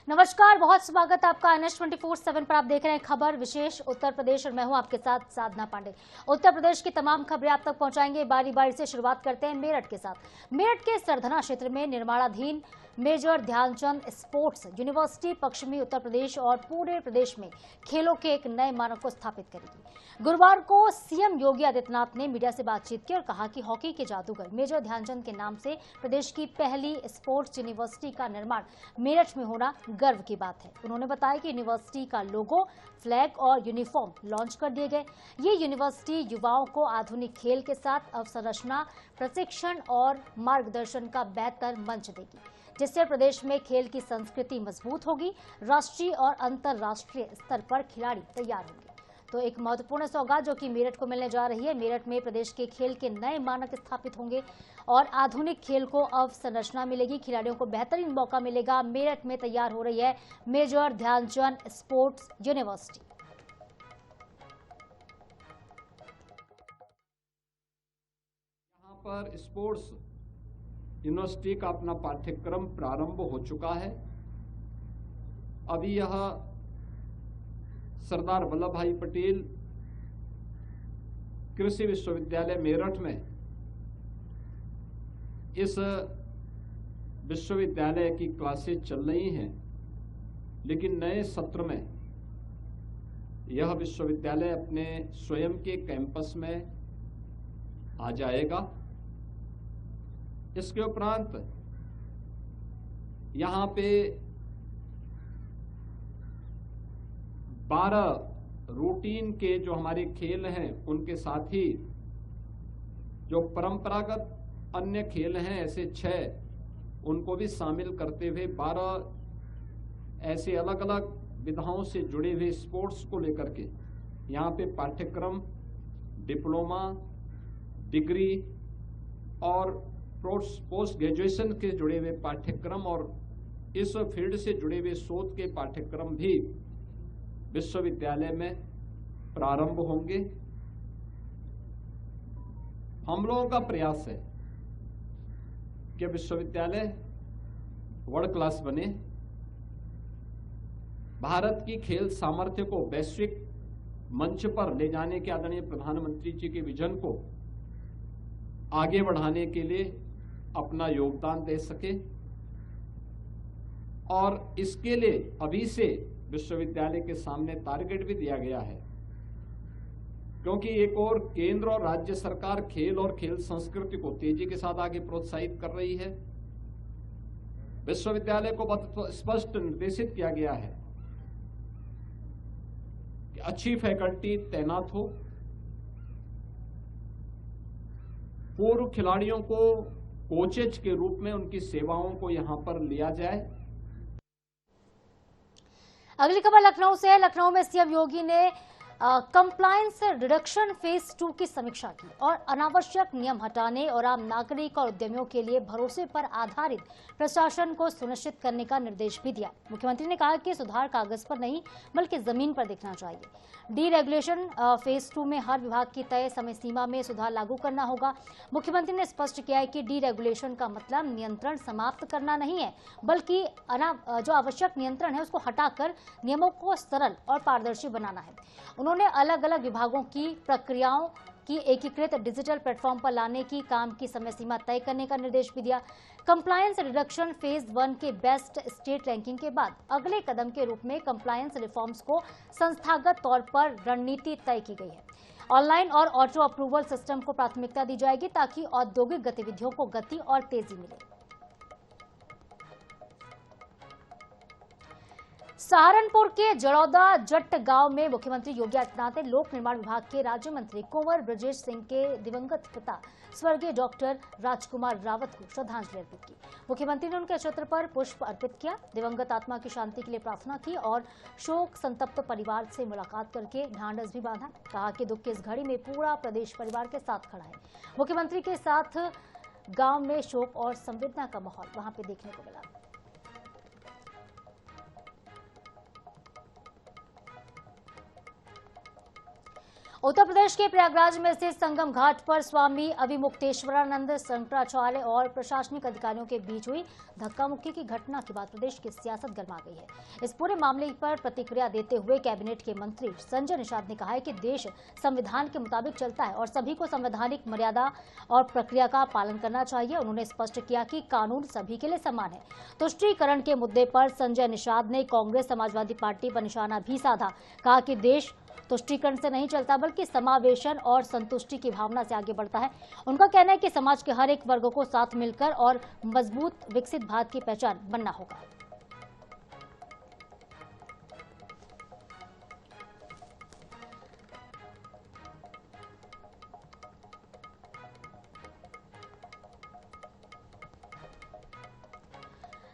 नमस्कार, बहुत स्वागत है आपका NH 24/7 पर। आप देख रहे हैं खबर विशेष उत्तर प्रदेश और मैं हूं आपके साथ साधना पांडे। उत्तर प्रदेश की तमाम खबरें आप तक पहुंचाएंगे। बारी बारी से शुरुआत करते हैं मेरठ के साथ। मेरठ के सरधना क्षेत्र में निर्माणाधीन मेजर ध्यानचंद स्पोर्ट्स यूनिवर्सिटी पश्चिमी उत्तर प्रदेश और पूरे प्रदेश में खेलों के एक नए मानक को स्थापित करेगी। गुरुवार को सीएम योगी आदित्यनाथ ने मीडिया से बातचीत की और कहा कि हॉकी के जादूगर मेजर ध्यानचंद के नाम से प्रदेश की पहली स्पोर्ट्स यूनिवर्सिटी का निर्माण मेरठ में होना गर्व की बात है। उन्होंने बताया कि यूनिवर्सिटी का लोगो, फ्लैग और यूनिफॉर्म लॉन्च कर दिए गए। ये यूनिवर्सिटी युवाओं को आधुनिक खेल के साथ अवसंरचना, प्रशिक्षण और मार्गदर्शन का बेहतर मंच देगी, जिससे प्रदेश में खेल की संस्कृति मजबूत होगी। राष्ट्रीय और अंतर्राष्ट्रीय स्तर पर खिलाड़ी तैयार होंगे। तो एक महत्वपूर्ण सौगात जो कि मेरठ को मिलने जा रही है। मेरठ में प्रदेश के खेल के नए मानक स्थापित होंगे और आधुनिक खेल को अवसंरचना मिलेगी। खिलाड़ियों को बेहतरीन मौका मिलेगा। मेरठ में तैयार हो रही है मेजर ध्यानचंद स्पोर्ट्स यूनिवर्सिटी। यहाँ पर स्पोर्ट्स यूनिवर्सिटी का अपना पाठ्यक्रम प्रारंभ हो चुका है। अभी यह सरदार वल्लभ भाई पटेल कृषि विश्वविद्यालय मेरठ में इस विश्वविद्यालय की क्लासेज चल रही हैं, लेकिन नए सत्र में यह विश्वविद्यालय अपने स्वयं के कैंपस में आ जाएगा। इसके उपरांत यहां पे 12 रूटीन के जो हमारे खेल हैं उनके साथ ही जो परंपरागत अन्य खेल हैं ऐसे 6 उनको भी शामिल करते हुए 12 ऐसे अलग अलग विधाओं से जुड़े हुए स्पोर्ट्स को लेकर के यहाँ पे पाठ्यक्रम, डिप्लोमा, डिग्री और पोस्ट ग्रेजुएशन के जुड़े हुए पाठ्यक्रम और इस फील्ड से जुड़े हुए शोध के पाठ्यक्रम भी विश्वविद्यालय में प्रारंभ होंगे। हम लोगों का प्रयास है कि विश्वविद्यालय वर्ल्ड क्लास बने, भारत की खेल सामर्थ्य को वैश्विक मंच पर ले जाने के आदरणीय प्रधानमंत्री जी के विजन को आगे बढ़ाने के लिए अपना योगदान दे सके। और इसके लिए अभी से विश्वविद्यालय के सामने टारगेट भी दिया गया है, क्योंकि एक और केंद्र और राज्य सरकार खेल और खेल संस्कृति को तेजी के साथ आगे प्रोत्साहित कर रही है। विश्वविद्यालय को बहुत स्पष्ट निर्देशित किया गया है कि अच्छी फैकल्टी तैनात हो, पूर्व खिलाड़ियों को कोचेज के रूप में उनकी सेवाओं को यहां पर लिया जाए। अगली खबर लखनऊ से है। लखनऊ में सीएम योगी ने कंप्लायंस रिडक्शन फेज 2 की समीक्षा की और अनावश्यक नियम हटाने और आम नागरिक और उद्यमियों के लिए भरोसे पर आधारित प्रशासन को सुनिश्चित करने का निर्देश भी दिया। मुख्यमंत्री ने कहा कि सुधार कागज पर नहीं बल्कि जमीन पर दिखना चाहिए। डीरेगुलेशन फेज 2 में हर विभाग की तय समय सीमा में सुधार लागू करना होगा। मुख्यमंत्री ने स्पष्ट किया है कि डीरेगुलेशन का मतलब नियंत्रण समाप्त करना नहीं है, बल्कि जो आवश्यक नियंत्रण है उसको हटाकर नियमों को सरल और पारदर्शी बनाना है। उन्होंने अलग अलग विभागों की प्रक्रियाओं की एकीकृत डिजिटल प्लेटफॉर्म पर लाने की काम की समय सीमा तय करने का निर्देश भी दिया। कंप्लायंस रिडक्शन फेज 1 के बेस्ट स्टेट रैंकिंग के बाद अगले कदम के रूप में कंप्लायंस रिफॉर्म्स को संस्थागत तौर पर रणनीति तय की गई है। ऑनलाइन और ऑटो अप्रूवल सिस्टम को प्राथमिकता दी जाएगी ताकि औद्योगिक गतिविधियों को गति और तेजी मिले। सहारनपुर के जड़ौदा जट्ट गांव में मुख्यमंत्री योगी आदित्यनाथ ने लोक निर्माण विभाग के राज्य मंत्री कुंवर ब्रजेश सिंह के दिवंगत पिता स्वर्गीय डॉक्टर राजकुमार रावत को श्रद्धांजलि अर्पित की। मुख्यमंत्री ने उनके चित्र पर पुष्प अर्पित किया, दिवंगत आत्मा की शांति के लिए प्रार्थना की और शोक संतप्त परिवार से मुलाकात करके ढांढस भी बांधा। कहा कि दुख की इस घड़ी में पूरा प्रदेश परिवार के साथ खड़ा है। मुख्यमंत्री के साथ गांव में शोक और संवेदना का माहौल वहां पे देखने को मिला। उत्तर प्रदेश के प्रयागराज में स्थित संगम घाट पर स्वामी अविमुक्तेश्वरानंद शंकराचार्य और प्रशासनिक अधिकारियों के बीच हुई धक्का मुक्की की घटना के बाद प्रदेश की सियासत गर्मा गई है। इस पूरे मामले पर प्रतिक्रिया देते हुए कैबिनेट के मंत्री संजय निषाद ने कहा है कि देश संविधान के मुताबिक चलता है और सभी को संवैधानिक मर्यादा और प्रक्रिया का पालन करना चाहिए। उन्होंने स्पष्ट किया कि कानून सभी के लिए समान है। तुष्टीकरण के मुद्दे पर संजय निषाद ने कांग्रेस समाजवादी पार्टी पर निशाना भी साधा। कहा कि देश तुष्टीकरण से नहीं चलता बल्कि समावेशन और संतुष्टि की भावना से आगे बढ़ता है। उनका कहना है कि समाज के हर एक वर्ग को साथ मिलकर और मजबूत विकसित भारत की पहचान बनना होगा।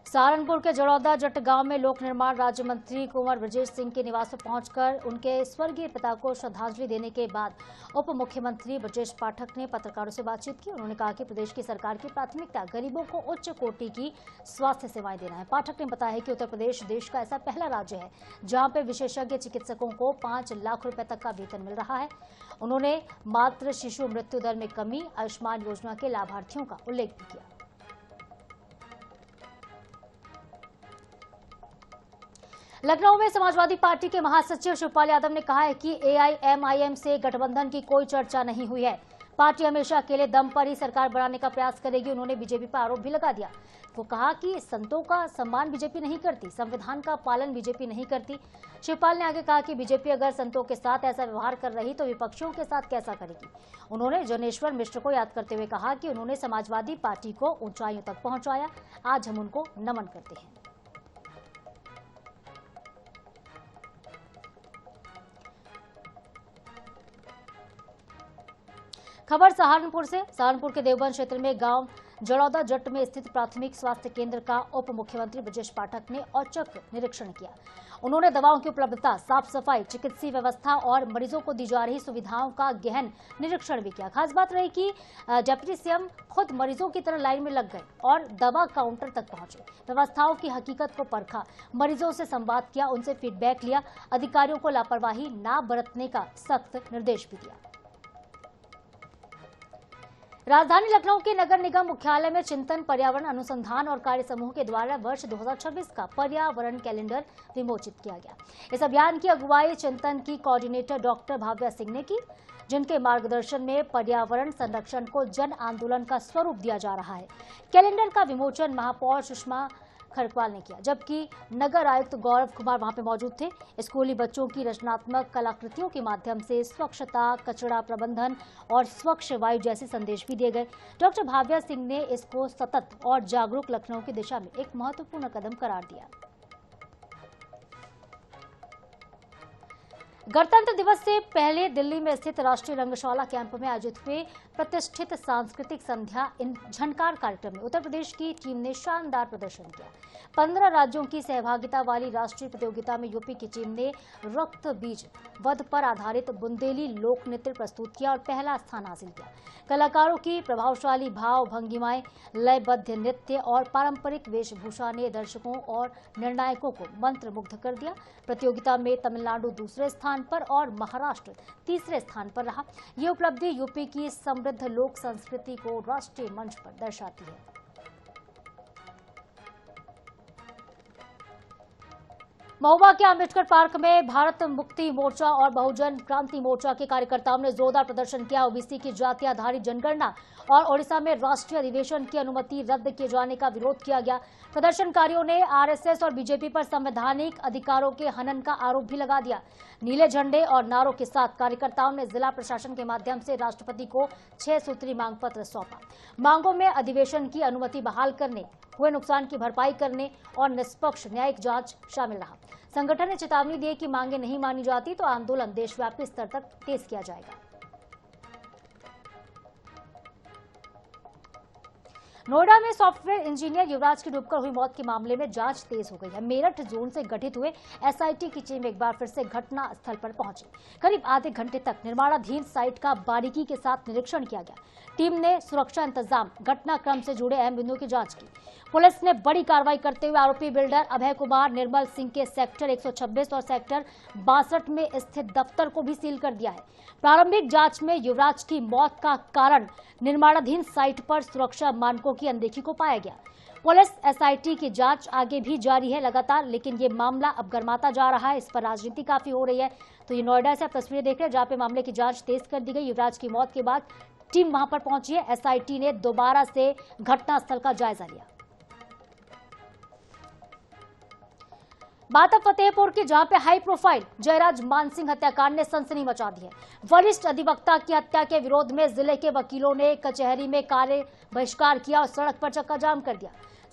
सहारनपुर के जड़ौदा जट गांव में लोक निर्माण राज्य मंत्री कुंवर ब्रजेश सिंह के निवास पर पहुंचकर उनके स्वर्गीय पिता को श्रद्धांजलि देने के बाद उप मुख्यमंत्री ब्रजेश पाठक ने पत्रकारों से बातचीत की। उन्होंने कहा कि प्रदेश की सरकार की प्राथमिकता गरीबों को उच्च कोटि की स्वास्थ्य सेवाएं देना है। पाठक ने बताया कि उत्तर प्रदेश देश का ऐसा पहला राज्य है जहां पे विशेषज्ञ चिकित्सकों को 5 लाख रुपए तक का वेतन मिल रहा है। उन्होंने मातृ शिशु मृत्यु दर में कमी, आयुष्मान योजना के लाभार्थियों का उल्लेख भी किया। लखनऊ में समाजवादी पार्टी के महासचिव शिवपाल यादव ने कहा है कि एआईएमआईएम से गठबंधन की कोई चर्चा नहीं हुई है। पार्टी हमेशा अकेले दम पर ही सरकार बनाने का प्रयास करेगी। उन्होंने बीजेपी पर आरोप भी लगा दिया। वो कहा कि संतों का सम्मान बीजेपी नहीं करती, संविधान का पालन बीजेपी नहीं करती। शिवपाल ने आगे कहा कि बीजेपी अगर संतों के साथ ऐसा व्यवहार कर रही तो विपक्षियों के साथ कैसा करेगी। उन्होंने जनेश्वर मिश्र को याद करते हुए कहा कि उन्होंने समाजवादी पार्टी को ऊंचाइयों तक पहुंचाया। आज हम उनको नमन करते हैं। खबर सहारनपुर से। सहारनपुर के देवबंद क्षेत्र में गांव जड़ौदा जट में स्थित प्राथमिक स्वास्थ्य केंद्र का उप मुख्यमंत्री ब्रजेश पाठक ने औचक निरीक्षण किया। उन्होंने दवाओं की उपलब्धता, साफ सफाई, चिकित्सीय व्यवस्था और मरीजों को दी जा रही सुविधाओं का गहन निरीक्षण भी किया। खास बात रही कि डिप्टी सीएम खुद मरीजों की तरह लाइन में लग गए और दवा काउंटर तक पहुंचे, व्यवस्थाओं की हकीकत को परखा, मरीजों से संवाद किया, उनसे फीडबैक लिया, अधिकारियों को लापरवाही न बरतने का सख्त निर्देश भी दिया। राजधानी लखनऊ के नगर निगम मुख्यालय में चिंतन पर्यावरण अनुसंधान और कार्य समूह के द्वारा वर्ष 2026 का पर्यावरण कैलेंडर विमोचित किया गया। इस अभियान की अगुवाई चिंतन की कोऑर्डिनेटर डॉक्टर भाव्या सिंह ने की, जिनके मार्गदर्शन में पर्यावरण संरक्षण को जन आंदोलन का स्वरूप दिया जा रहा है। कैलेंडर का विमोचन महापौर सुषमा खरकवाल ने किया, जबकि नगर आयुक्त गौरव कुमार वहां पे मौजूद थे। स्कूली बच्चों की रचनात्मक कलाकृतियों के माध्यम से स्वच्छता, कचरा प्रबंधन और स्वच्छ वायु जैसे संदेश भी दिए गए। डॉक्टर भाव्या सिंह ने इसको सतत और जागरूक लखनऊ की दिशा में एक महत्वपूर्ण कदम करार दिया। गणतंत्र दिवस से पहले दिल्ली में स्थित राष्ट्रीय रंगशाला कैंप में आयोजित हुए प्रतिष्ठित सांस्कृतिक संध्या इन झनकार कार्यक्रम में उत्तर प्रदेश की टीम ने शानदार प्रदर्शन किया। 15 राज्यों की सहभागिता वाली राष्ट्रीय प्रतियोगिता में यूपी की टीम ने रक्त बीज वध पर आधारित बुंदेली लोक नृत्य प्रस्तुत किया और पहला स्थान हासिल किया। कलाकारों की प्रभावशाली भाव भंगिमाएं, लयबद्ध नृत्य और पारंपरिक वेशभूषा ने दर्शकों और निर्णायकों को मंत्रमुग्ध कर दिया। प्रतियोगिता में तमिलनाडु दूसरे स्थान पर और महाराष्ट्र तीसरे स्थान पर रहा। ये उपलब्धि यूपी की समृद्ध लोक संस्कृति को राष्ट्रीय मंच पर दर्शाती है। महुआ के अम्बेडकर पार्क में भारत मुक्ति मोर्चा और बहुजन क्रांति मोर्चा के कार्यकर्ताओं ने जोरदार प्रदर्शन किया। ओबीसी की जाति आधारित जनगणना और ओडिशा में राष्ट्रीय अधिवेशन की अनुमति रद्द किए जाने का विरोध किया गया। प्रदर्शनकारियों ने आरएसएस और बीजेपी पर संवैधानिक अधिकारों के हनन का आरोप भी लगा दिया। नीले झंडे और नारों के साथ कार्यकर्ताओं ने जिला प्रशासन के माध्यम से राष्ट्रपति को 6 सूत्री मांग पत्र सौंपा। मांगों में अधिवेशन की अनुमति बहाल करने, हुए नुकसान की भरपाई करने और निष्पक्ष न्यायिक जांच शामिल रहा। संगठन ने चेतावनी दी कि मांगे नहीं मानी जाती तो आंदोलन देशव्यापी स्तर तक तेज किया जाएगा। नोएडा में सॉफ्टवेयर इंजीनियर युवराज की डूबकर हुई मौत के मामले में जांच तेज हो गई है। मेरठ जोन से गठित हुए एसआईटी की टीम एक बार फिर से घटना स्थल पर पहुंची। करीब आधे घंटे तक निर्माणाधीन साइट का बारीकी के साथ निरीक्षण किया गया। टीम ने सुरक्षा इंतजाम, घटनाक्रम से जुड़े अहम बिंदुओं की जांच की। पुलिस ने बड़ी कार्रवाई करते हुए आरोपी बिल्डर अभय कुमार निर्मल सिंह के सेक्टर 126 और सेक्टर 62 में स्थित दफ्तर को भी सील कर दिया है। प्रारंभिक जांच में युवराज की मौत का कारण निर्माणाधीन साइट पर सुरक्षा मानकों की अनदेखी को पाया गया। पुलिस एसआईटी की जांच आगे भी जारी है लगातार, लेकिन ये मामला अब गर्माता जा रहा है। इस पर राजनीति काफी हो रही है। तो ये नोएडा से आप तस्वीरें देख रहे हैं जहां पे मामले की जांच तेज कर दी गई। युवराज की मौत के बाद टीम वहां पर पहुंची है। एसआईटी ने दोबारा से घटनास्थल का जायजा लिया। बात अब फतेहपुर की, जहां पे हाई प्रोफाइल जयराज मानसिंह हत्याकांड ने सनसनी मचा दी है। वरिष्ठ अधिवक्ता की हत्या के विरोध में जिले के वकीलों ने कचहरी में कार्य बहिष्कार किया और सड़क पर चक्का जाम कर दिया।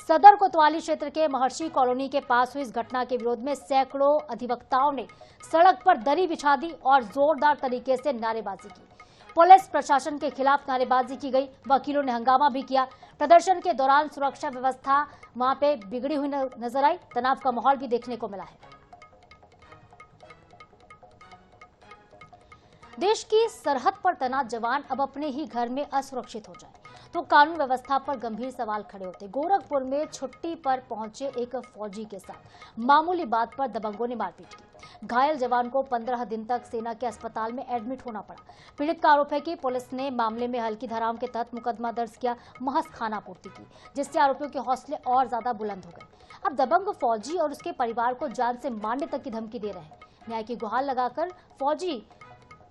सदर कोतवाली क्षेत्र के महर्षि कॉलोनी के पास हुई इस घटना के विरोध में सैकड़ों अधिवक्ताओं ने सड़क पर दरी बिछा दी और जोरदार तरीके से नारेबाजी की। पुलिस प्रशासन के खिलाफ नारेबाजी की गई। वकीलों ने हंगामा भी किया। प्रदर्शन के दौरान सुरक्षा व्यवस्था वहां पे बिगड़ी हुई नजर आई। तनाव का माहौल भी देखने को मिला है। देश की सरहद पर तैनात जवान अब अपने ही घर में असुरक्षित हो जाए तो कानून व्यवस्था पर गंभीर सवाल खड़े होते। गोरखपुर में छुट्टी पर पहुंचे एक फौजी के साथ मामूली बात पर दबंगों ने मारपीट की। घायल जवान को 15 दिन तक सेना के अस्पताल में एडमिट होना पड़ा। पीड़ित का आरोप है कि पुलिस ने मामले में हल्की धाराओं के तहत मुकदमा दर्ज किया, महज खानापूर्ति की, जिससे आरोपियों के हौसले और ज्यादा बुलंद हो गए। अब दबंग फौजी और उसके परिवार को जान से मारने तक की धमकी दे रहे हैं। न्याय की गुहार लगाकर फौजी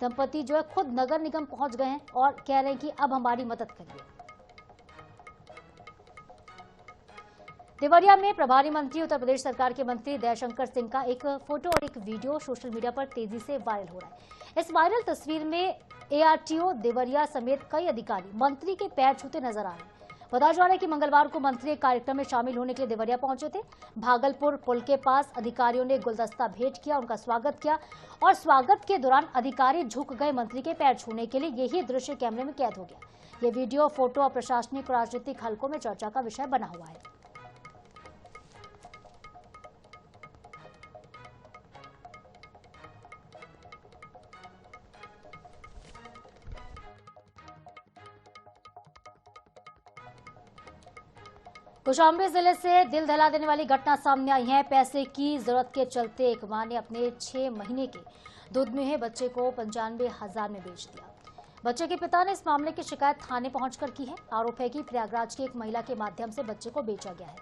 दंपति जो है खुद नगर निगम पहुंच गए हैं और कह रहे हैं कि अब हमारी मदद करिए। देवरिया में प्रभारी मंत्री उत्तर प्रदेश सरकार के मंत्री दयाशंकर सिंह का एक फोटो और एक वीडियो सोशल मीडिया पर तेजी से वायरल हो रहा है। इस वायरल तस्वीर में एआरटीओ देवरिया समेत कई अधिकारी मंत्री के पैर छूते नजर आ रहे हैं। बताया जा रहा है कि मंगलवार को मंत्री एक कार्यक्रम में शामिल होने के लिए देवरिया पहुंचे थे। भागलपुर पुल के पास अधिकारियों ने गुलदस्ता भेंट किया, उनका स्वागत किया और स्वागत के दौरान अधिकारी झुक गए मंत्री के पैर छूने के लिए। यही दृश्य कैमरे में कैद हो गया। ये वीडियो, फोटो और प्रशासनिक और राजनीतिक हलकों में चर्चा का विषय बना हुआ है। कौशाम्बी जिले से दिल दहला देने वाली घटना सामने आई है। पैसे की जरूरत के चलते एक मां ने अपने 6 महीने के दूध में बच्चे को 95,000 में बेच दिया। बच्चे के पिता ने इस मामले की शिकायत थाने पहुंचकर की है। आरोप है कि प्रयागराज की एक महिला के माध्यम से बच्चे को बेचा गया है।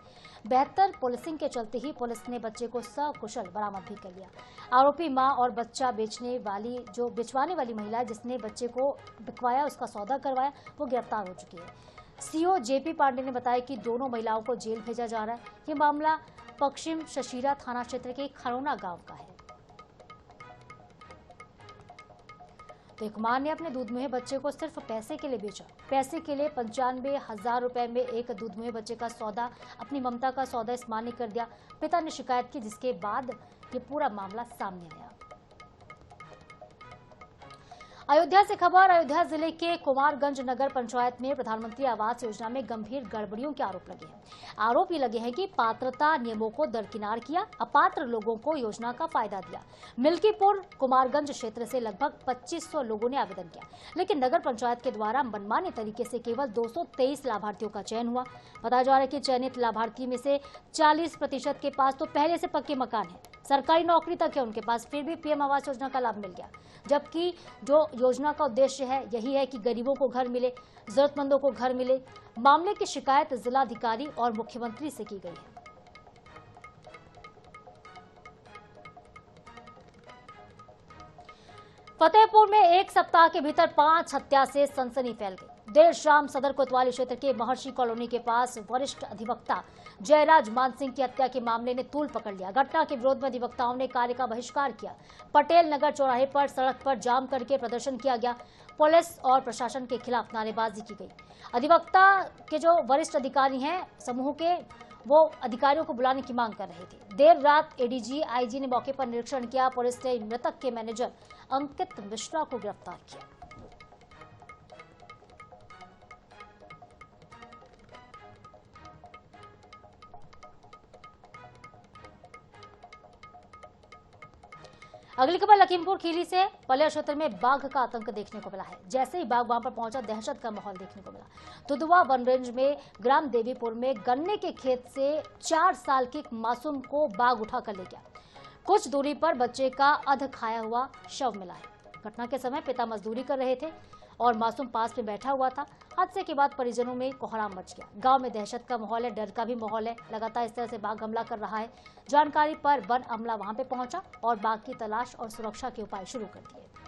बेहतर पुलिसिंग के चलते ही पुलिस ने बच्चे को सकुशल बरामद भी कर लिया। आरोपी मां और बच्चा बेचवाने वाली महिला जिसने बच्चे को बिकवाया, उसका सौदा करवाया, वो गिरफ्तार हो चुकी है। सीओ जेपी पांडे ने बताया कि दोनों महिलाओं को जेल भेजा जा रहा है। ये मामला पश्चिम शशीरा थाना क्षेत्र के खरौना गांव का है। तो एक मां ने अपने दूध मुहे बच्चे को सिर्फ पैसे के लिए बेचा। पैसे के लिए 95,000 रुपए में एक दूध मुहे बच्चे का सौदा, अपनी ममता का सौदा इस मां ने कर दिया। पिता ने शिकायत की, जिसके बाद ये पूरा मामला सामने आया। अयोध्या से खबर। अयोध्या जिले के कुमारगंज नगर पंचायत में प्रधानमंत्री आवास योजना में गंभीर गड़बड़ियों के आरोप लगे हैं। आरोप ये लगे हैं कि पात्रता नियमों को दरकिनार किया, अपात्र लोगों को योजना का फायदा दिया। मिल्कीपुर कुमारगंज क्षेत्र से लगभग 2500 लोगों ने आवेदन किया, लेकिन नगर पंचायत के द्वारा मनमाने तरीके से केवल 223 लाभार्थियों का चयन हुआ। बताया जा रहा है कि चयनित लाभार्थी में से 40% के पास तो पहले से पक्के मकान है, सरकारी नौकरी तक है उनके पास, फिर भी पीएम आवास योजना का लाभ मिल गया। जबकि जो योजना का उद्देश्य है यही है कि गरीबों को घर मिले, जरूरतमंदों को घर मिले। मामले की शिकायत जिलाधिकारी और मुख्यमंत्री से की गई है। फतेहपुर में एक सप्ताह के भीतर 5 हत्या से सनसनी फैल गई। देर शाम सदर कोतवाली क्षेत्र के महर्षि कॉलोनी के पास वरिष्ठ अधिवक्ता जयराज मानसिंह की हत्या के मामले ने तूल पकड़ लिया। घटना के विरोध में अधिवक्ताओं ने कार्य का बहिष्कार किया। पटेल नगर चौराहे पर सड़क पर जाम करके प्रदर्शन किया गया। पुलिस और प्रशासन के खिलाफ नारेबाजी की गई। अधिवक्ता के जो वरिष्ठ अधिकारी हैं समूह के, वो अधिकारियों को बुलाने की मांग कर रहे थे। देर रात एडीजी आईजी ने मौके पर निरीक्षण किया। पुलिस ने मृतक के मैनेजर अंकित मिश्रा को गिरफ्तार किया। अगली खबर लखीमपुर खीरी से। पलिया क्षेत्र में बाघ का आतंक देखने को मिला है। जैसे ही बाघ वहां पर पहुंचा, दहशत का माहौल देखने को मिला। दुधवा वन रेंज में ग्राम देवीपुर में गन्ने के खेत से 4 साल की एक मासूम को बाघ उठाकर ले गया। कुछ दूरी पर बच्चे का अध खाया हुआ शव मिला है। घटना के समय पिता मजदूरी कर रहे थे और मासूम पास में बैठा हुआ था। हादसे के बाद परिजनों में कोहराम मच गया। गांव में दहशत का माहौल है, डर का भी माहौल है। लगातार इस तरह से बाघ हमला कर रहा है। जानकारी पर वन अमला वहां पे पहुंचा और बाघ की तलाश और सुरक्षा के उपाय शुरू कर दिए।